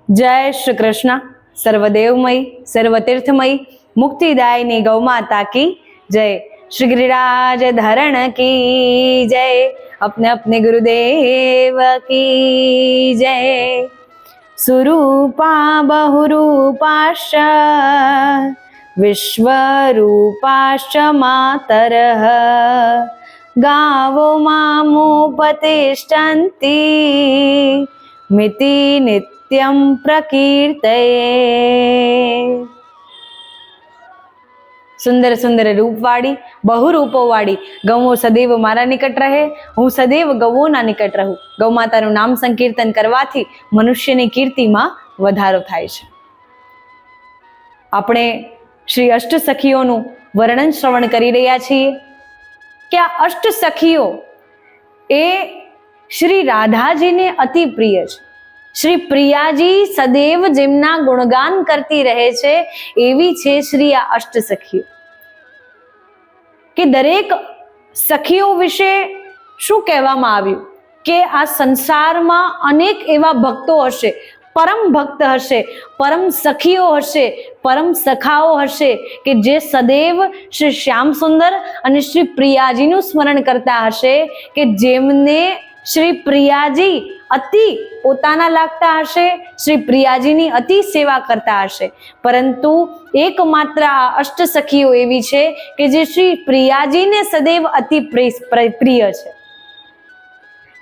जय श्री कृष्ण। सर्वदेवमयी सर्वतीर्थमयी मुक्तिदायिनी गौ माता की जय। श्री गिरिराज धरण की जय। अपने अपने गुरुदेव की जय। सुरूपा बहुरूपाश्च विश्वरूपाश्च मातरः गावो मामुपतिष्ठन्ति मिति नित्यं प्रकीर्तये। सुंदर सुंदर रूपवाड़ी बहुरूपोवाड़ी गौ सदैव मारा निकट रहे, हूँ सदैव गौओना निकट रहूँ। गौ माताનું નામ સંકીર્તન કરવાથી મનુષ્યની કીર્તિમાં વધારો થાય છે। આપણે શ્રી અષ્ટસખીઓનું વર્ણન શ્રવણ કરી રહ્યા છીએ કે આ અષ્ટસખીઓ એ શ્રી રાધાજીને અતિ પ્રિય છે। શ્રી પ્રિયાજી સदैव જેમના ગુણગાન કરતી રહે છે એવી છે શ્રી આ અષ્ટસખીઓ। કે દરેક સખીઓ વિશે શું કહેવામાં આવ્યું કે આ સંસારમાં અનેક એવા ભક્તો હશે, પરમ ભક્ત હશે, પરમ સખીઓ હશે, પરમ સખાઓ હશે કે જે સदैव શ્રી શ્યામ સુંદર અને શ્રી પ્રિયાજીનું સ્મરણ કરતા હશે, કે જેમને શ્રી પ્રિયાજી અતિ પોતાના લાગતા હશે, શ્રી પ્રિયાજીની અતિ સેવા કરતા હશે। પરંતુ એકમાત્ર આ અષ્ટસખીઓ એવી છે કે જે શ્રી પ્રિયાજીને સदैव અતિ પ્રિય છે,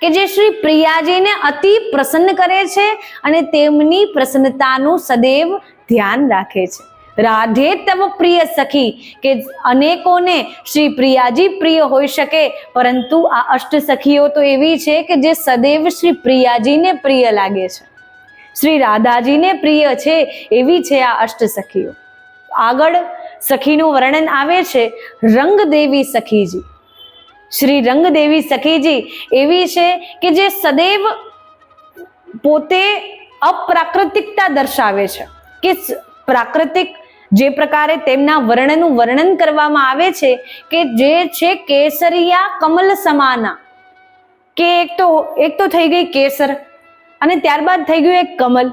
કે જે શ્રી પ્રિયાજીને અતિ પ્રસન્ન કરે છે અને તેમની પ્રસન્નતાનું સदैव ધ્યાન રાખે છે। રાધે તવ પ્રિય સખી, કે અનેકોને શ્રી પ્રિયાજી પ્રિય હોઈ શકે, પરંતુ આ અષ્ટસખીઓ તો એવી છે કે જે સदैव શ્રી પ્રિયાજીને પ્રિય લાગે છે, શ્રી રાધાજીને પ્રિય છે એવી છે આ અષ્ટસખીઓ। આગળ સખીનું વર્ણન આવે છે રંગદેવી સખીજી। શ્રી રંગદેવી સખીજી એવી છે કે જે સदैव પોતે અપ્રાકૃતિકતા દર્શાવે છે, કે પ્રાકૃતિક જે પ્રકારે તેમના વર્ણનું વર્ણન કરવામાં આવે છે કે જે છે કેસરિયા કમલ સમાના, કે એક તો થઈ ગઈ કેસર અને ત્યારબાદ થઈ ગયું એક કમલ।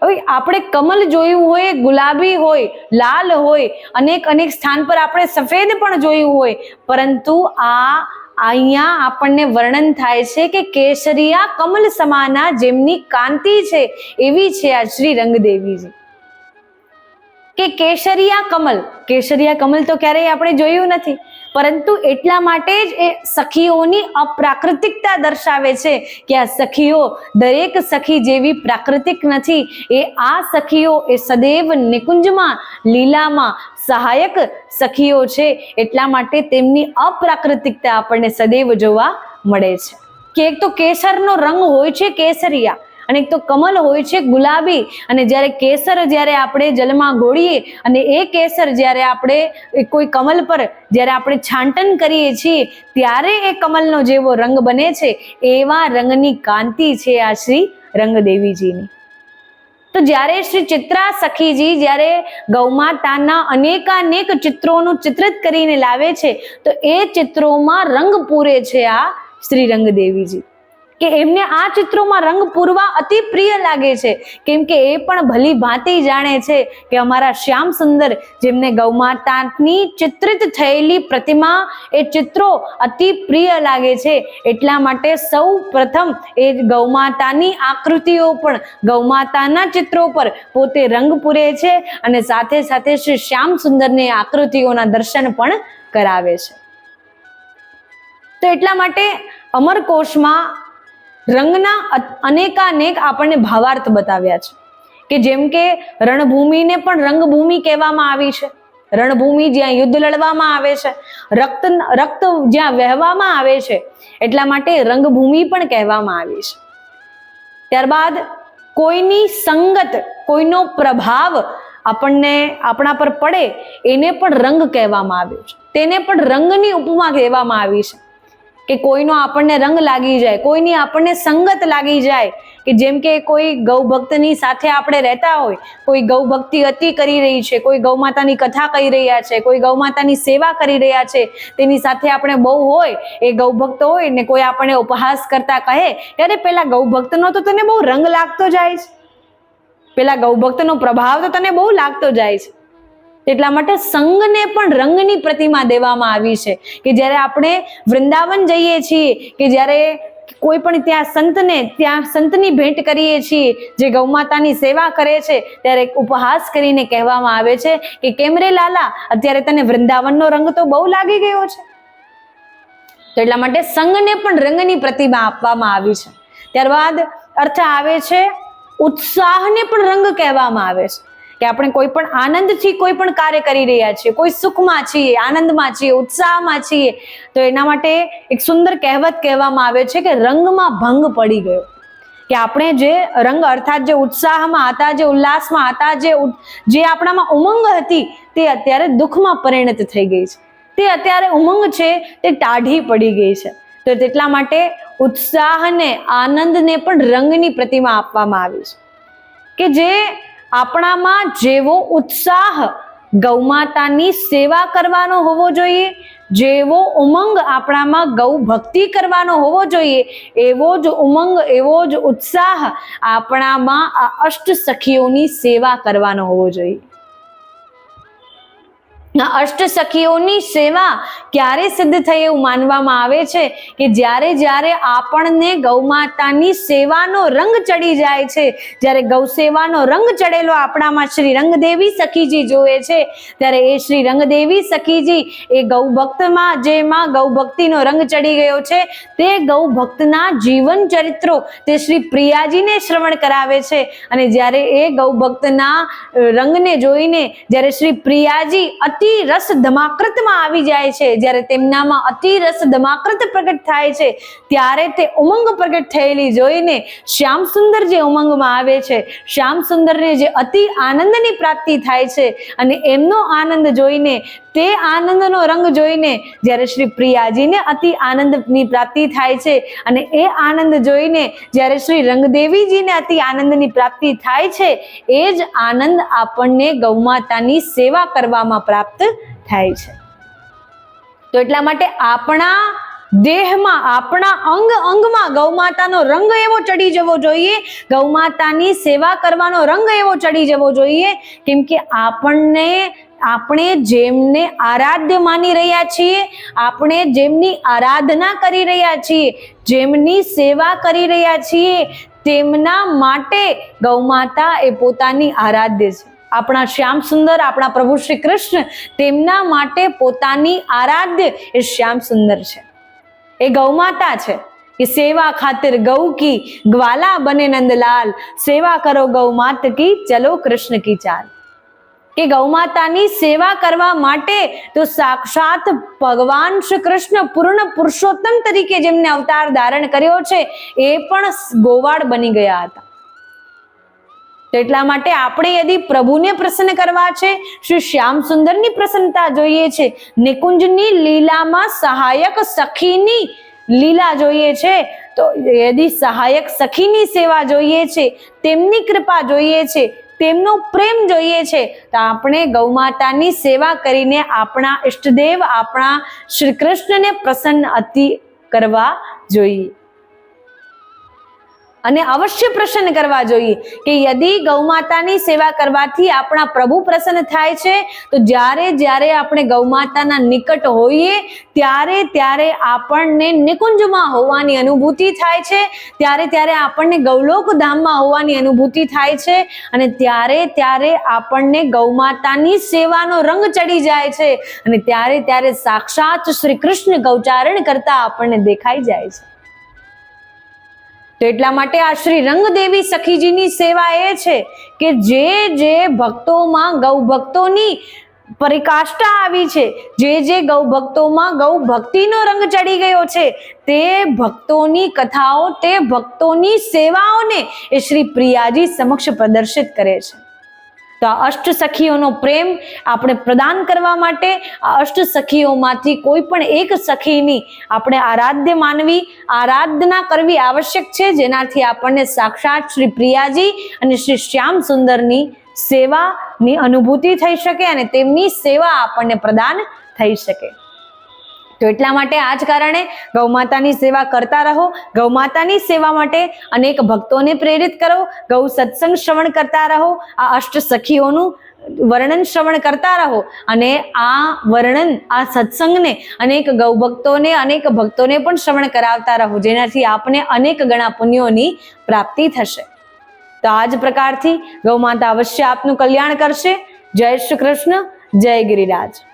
હવે આપણે કમલ જોયું હોય, ગુલાબી હોય, લાલ હોય, અનેક અનેક સ્થાન પર આપણે સફેદ પણ જોયું હોય, પરંતુ અહીંયા આપણને વર્ણન થાય છે કે કેસરિયા કમલ સમાના જેમની કાંતિ છે એવી છે આ શ્રી રંગદેવીજી। કે કેસરિયા કમલ તો ક્યારેય આપણે જોયું નથી, પરંતુ એટલા માટે જ એ સખીઓની અપ્રાકૃતિકતા દર્શાવે છે કે આ સખીઓ દરેક સખી જેવી પ્રાકૃતિક નથી। એ આ સખીઓ એ સदैव નિકુંજમાં લીલામાં સહાયક સખીઓ છે, એટલા માટે તેમની અપ્રાકૃતિકતા આપણને સदैव જોવા મળે છે। કે એક તો કેસરનો રંગ હોય છે કેસરિયા, અને એક તો કમલ હોય છે ગુલાબી, અને જ્યારે કેસર જ્યારે આપણે જલમાં ઘોળીએ અને એ કેસર જ્યારે આપણે કોઈ કમલ પર જ્યારે આપણે છાંટન કરીએ છીએ ત્યારે એ કમલનો જેવો રંગ બને છે, એવા રંગની કાંતિ છે આ શ્રી રંગદેવીજીની। તો જ્યારે શ્રી ચિત્રા સખીજી જ્યારે ગૌમાતાના અનેકાનેક ચિત્રોનું ચિત્રિત કરીને લાવે છે તો એ ચિત્રોમાં રંગ પૂરે છે આ શ્રી રંગદેવીજી, કે એમને આ ચિત્રોમાં રંગ પૂરવા અતિ પ્રિય લાગે છે, કેમ કે એ પણ ભલી ભાંતિ જાણે છે કે અમારા શ્યામ સુંદર જેમને ગૌમાતાની ચિત્રિત થયેલી પ્રતિમા એ ચિત્રો અતિ પ્રિય લાગે છે, એટલા માટે સૌ પ્રથમ એ ગૌમાતાની આકૃતિઓ પણ ગૌમાતાના ચિત્રો પર પોતે રંગ પૂરે છે અને સાથે સાથે શ્રી શ્યામ સુંદરની આકૃતિઓના દર્શન પણ કરાવે છે। તો એટલા માટે અમરકોશમાં રંગના અનેકાનેક આપણને ભાવાર્થ બતાવ્યા છે, કે જેમ કે રણભૂમિને પણ રંગભૂમિ કહેવામાં આવી છે। રણભૂમિ જ્યાં યુદ્ધ લડવામાં આવે છે, રક્ત જ્યાં વહેવામાં આવે છે, એટલા માટે રંગભૂમિ પણ કહેવામાં આવી છે। ત્યારબાદ કોઈની સંગત, કોઈનો પ્રભાવ આપણા પર પડે એને પણ રંગ કહેવામાં આવ્યો છે, તેને પણ રંગની ઉપમા કહેવામાં આવી છે, કે કોઈનો આપણને રંગ લાગી જાય, કોઈની આપણને સંગત લાગી જાય, કે જેમ કે કોઈ ગૌભક્તની સાથે આપણે રહેતા હોય, કોઈ ગૌભક્તિ અતિ કરી રહી છે, કોઈ ગૌમાતાની કથા કહી રહ્યા છે, કોઈ ગૌમાતાની સેવા કરી રહ્યા છે, તેની સાથે આપણે બહુ હોય, એ ગૌભક્ત હોય ને કોઈ આપણને ઉપહાસ કરતા કહે, ત્યારે પેલા ગૌભક્તનો તો તને બહુ રંગ લાગતો જાય છે, પેલા ગૌભક્તનો પ્રભાવ તો તને બહુ લાગતો જાય છે. એટલા માટે સંઘને પણ રંગની પ્રતિમા દેવામાં આવી છે કે જ્યારે આપણે વૃંદાવન જઈએ છીએ, કે જ્યારે કોઈ પણ ત્યાં સંતની ભેટ કરીએ છીએ, જે ગૌ માતાની સેવા કરે છે, ત્યારે એક ઉપહાસ કરીને કહેવામાં આવે છે કે કેમ રે લાલા, અત્યારે તને વૃંદાવનનો રંગ તો બહુ લાગી ગયો છે. તો એટલા માટે સંઘને પણ રંગની પ્રતિમા આપવામાં આવી છે. ત્યારબાદ અર્થ આવે છે ઉત્સાહને પણ રંગ કહેવામાં આવે છે કે આપણે કોઈ પણ આનંદથી કોઈ પણ કાર્ય કરી રહ્યા છીએ, કોઈ સુખમાં છીએ, આનંદમાં છીએ, ઉત્સાહમાં છીએ, તો એના માટે એક સુંદર કહેવત કહેવામાં આવે છે કે રંગમાં ભંગ પડી ગયો. કે આપણે જે રંગ અર્થાત જે ઉત્સાહમાં હતા, જે ઉલ્લાસમાં હતા, જે આપણામાં ઉમંગ હતી, તે અત્યારે દુઃખમાં પરિણત થઈ ગઈ છે. તે અત્યારે ઉમંગ છે તે ટાઢી પડી ગઈ છે. તો તેટલા માટે ઉત્સાહને, આનંદને પણ રંગની પ્રતિમા આપવામાં આવી છે કે જે આપણામાં જેવો ઉત્સાહ ગૌમાતાની સેવા કરવાનો હોવો જોઈએ, જેવો ઉમંગ આપણામાં ગૌ ભક્તિ કરવાનો હોવો જોઈએ, એવો જ ઉમંગ, એવો જ ઉત્સાહ આપણામાં આ અષ્ટ સખીઓની સેવા કરવાનો હોવો જોઈએ. અષ્ટ સખીઓની સેવા ક્યારે સિદ્ધ થઈ એવું માનવામાં આવે છે કે જ્યારે આપણને ગૌમાતાની સેવાનો રંગ ચડી જાય છે, જ્યારે ગૌ સેવાનો રંગ ચડેલો આપણામાં શ્રી રંગદેવી સખીજી જોવે છે, ત્યારે એ શ્રી રંગદેવી સખીજી એ ગૌ ભક્તમાં જેમાં ગૌ ભક્તિનો રંગ ચડી ગયો છે, તે ગૌ ભક્તના જીવન ચરિત્રો તે શ્રી પ્રિયાજીને શ્રવણ કરાવે છે. અને જ્યારે એ ગૌ ભક્તના રંગને જોઈને જ્યારે શ્રી પ્રિયાજી અતિ રસ ધમાકૃતમાં આવી જાય છે, જ્યારે તેમનામાં અતિ રસ ધમાકૃત પ્રગટ થાય છે, ત્યારે તે ઉમંગ પ્રગટ થયેલી જોઈને શ્યામ સુંદર જે ઉમંગમાં આવે છે, શ્યામ સુંદરને જે અતિ આનંદની પ્રાપ્તિ થાય છે, અને એમનો આનંદ જોઈને, તે આનંદનો રંગ જોઈને જ્યારે શ્રી પ્રિયાજીને અતિ આનંદની પ્રાપ્તિ થાય છે, અને એ આનંદ જોઈને જ્યારે શ્રી રંગદેવીજીને અતિ આનંદની પ્રાપ્તિ થાય છે, એ જ આનંદ આપણને ગૌમાતાની સેવા કરવામાં પ્રાપ્ત થાય છે. તો એટલા માટે આપણા દેહમાં, આપણા અંગમાં ગૌમાતાનો રંગ એવો ચડી જવો જોઈએ, ગૌમાતાની સેવા કરવાનો રંગ એવો ચડી જવો જોઈએ, કેમ કે આપણે જેમને આરાધ્ય માની રહ્યા છીએ, આપણે જેમની આરાધના કરી રહ્યા છીએ, જેમની સેવા કરી રહ્યા છીએ, તેમના માટે ગૌમાતા એ પોતાની આરાધ્ય છે. આપણા શ્યામ સુંદર, આપણા પ્રભુ શ્રી કૃષ્ણ, તેમના માટે પોતાની આરાધ્ય એ શ્યામ સુંદર છે, એ ગૌમાતા છે. કે સેવા ખાतिर ગૌ કી ગ્વાલા બને નંદલાલ, સેવા કરો ગૌ માત કી ચલો કૃષ્ણ કી ચાલ. કે ગૌમાતાની સેવા કરવા માટે તો સાક્ષાત ભગવાન શ્રી કૃષ્ણ પૂર્ણ પુરુષોત્તમ તરીકે જેમને અવતાર ધારણ કર્યો છે, એ પણ ગોવાળ બની ગયા હતા. એટલા માટે આપણે યદિ પ્રભુને પ્રસન્ન કરવા છે, શ્રી શ્યામ સુંદરની પ્રસન્નતા જોઈએ છે, નિકુંજની લીલામાં સહાયક સખીની લીલા જોઈએ છે, તો યદિ સહાયક સખીની સેવા જોઈએ છે, તેમની કૃપા જોઈએ છે, તેમનો પ્રેમ જોઈએ છે, તો આપણે ગૌમાતાની સેવા કરીને આપણા ઈષ્ટદેવ, આપણા શ્રી કૃષ્ણને પ્રસન્ન અતિ કરવા જોઈએ. અને અવશ્ય પ્રસન્ન કરવા જોઈએ કે યદિ ગૌમાતાની સેવા કરવાથી આપણા પ્રભુ પ્રસન્ન થાય છે, તો જ્યારે આપણે ગૌમાતાના નિકટ હોઈએ ત્યારે આપણને નિકુંજમાં હોવાની અનુભૂતિ થાય છે, ત્યારે આપણને ગૌલોક ધામમાં હોવાની અનુભૂતિ થાય છે, અને ત્યારે આપણને ગૌમાતાની સેવાનો રંગ ચડી જાય છે, અને ત્યારે સાક્ષાત શ્રી કૃષ્ણ ગૌચારણ કરતા આપણને દેખાઈ જાય છે. તો એટલા માટે આ શ્રી રંગદેવી સખીજીની સેવા એ છે કે જે ભક્તોમાં ગૌ ભક્તોની પરિકાષ્ઠા આવી છે, જે ગૌ ભક્તોમાં ગૌ ભક્તિનો રંગ ચડી ગયો છે, તે ભક્તોની કથાઓ, તે ભક્તોની સેવાઓને એ શ્રી પ્રિયાજી સમક્ષ પ્રદર્શિત કરે છે. તો આ અષ્ટ સખીઓનો પ્રેમ આપણે પ્રદાન કરવા માટે આ અષ્ટ સખીઓમાંથી કોઈ પણ એક સખીની આપણે આરાધ્ય માનવી, આરાધના કરવી આવશ્યક છે, જેનાથી આપણને સાક્ષાત શ્રી પ્રિયાજી અને શ્રી શ્યામ સુંદરની સેવાની અનુભૂતિ થઈ શકે અને તેમની સેવા આપણને પ્રદાન થઈ શકે. તો એટલા માટે આ જ કારણે ગૌ માતાની સેવા કરતા રહો, ગૌ માતાની સેવા માટે અનેક ભક્તોને પ્રેરિત કરો, ગૌ સત્સંગ શ્રવણ કરતા રહો, આ અષ્ટ સખીઓનું વર્ણન શ્રવણ કરતા રહો અને આ વર્ણન, આ સત્સંગને અનેક ગૌ ભક્તોને, અનેક ભક્તોને પણ શ્રવણ કરાવતા રહો, જેનાથી આપને અનેક ગણા પુણ્યોની પ્રાપ્તિ થશે. તો આ જ પ્રકારથી ગૌ માતા અવશ્ય આપનું કલ્યાણ કરશે. જય શ્રી કૃષ્ણ, જય ગિરિરાજ.